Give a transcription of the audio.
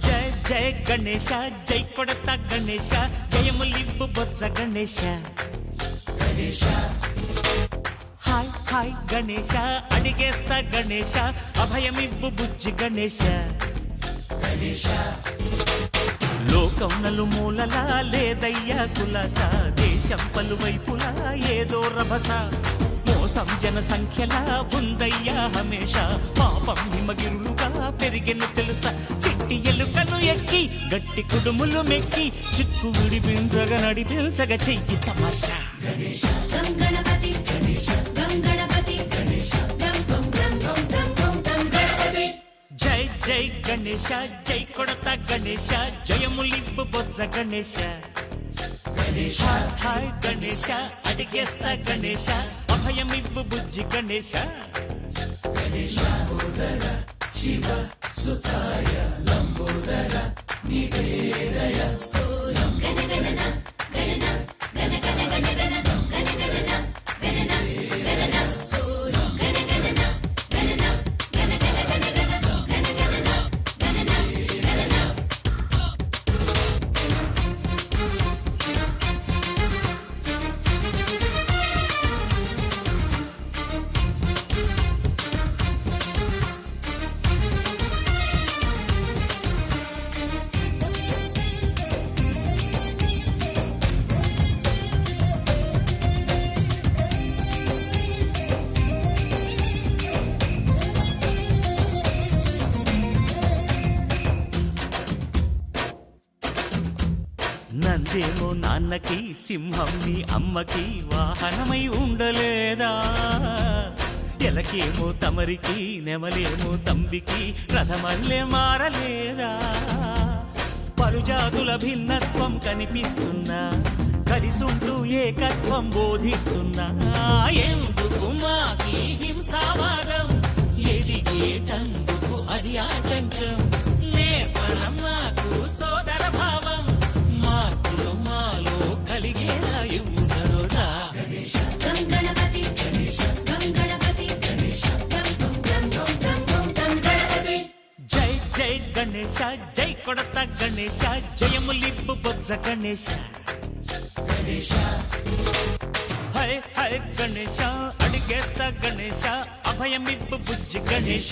జయ గణేశ జై కొడత గణేశ జయములివ్వు బొజ్జ Ganesha hi hi Ganesha అడిగేస్తా Ganesha అభయమివ్వు బుజ్జి గణేశ లోకం నలుమూలలా లేదయ్యా కులాస దేశం పలువైపులా ఏదో రభస మోసం జన సంఖ్యలా ఉందయ్యా హమేష పాపం హిమగిరులుగా పెరిగెను తెలుసా చిట్టి ఎలుకను ఎక్కి గట్టి కుడుములు మెక్కి చిక్కు విడిపించగ నడిపించగ చెయ్యి తమాషా గణపతి గణపతి జై జై గణేశ జై కొడత గణేశ జయములివ్వు బొజ్జ గణేశ హాయ్ గణేశ అడిగేస్తా గణేశ అభయమివ్వు బుజ్జి గణేశ శివ సుతాయ లంబోదర నివేదయ గణగణన గణన గణ గణ గణ గణ గణగణన గణన గణన గణగణన గణన గణ గణ గణ గణ గణగణన గణన గణన నందేమో నాన్నకి సింహం నీ అమ్మకి వాహనమై ఉండలేదా ఎలకేమో తమరికి నెమలేమో తంబికి రథమల్లే మారలేదా పలుజాతుల భిన్నత్వం కనిపిస్తున్నా కలిసుంటూ ఏకత్వం బోధిస్తున్నా ఎందుకు మాకి హింసావాదం ఎదిగేటందుకు అది ఆటంకం నేర్పరం మాకు సోదర భావం మార్పులు మాలో కలిగేలా ఇవ్వు భరోసా గణపతి గణపతి గణపతి జై జై గణేశ జై కొడత గణేశ జయములివ్వు బొజ్జ గణేశ హై హై గణేశ అడిగేస్తా గణేశ అభయమివ్వు బుజ్జి గణేశ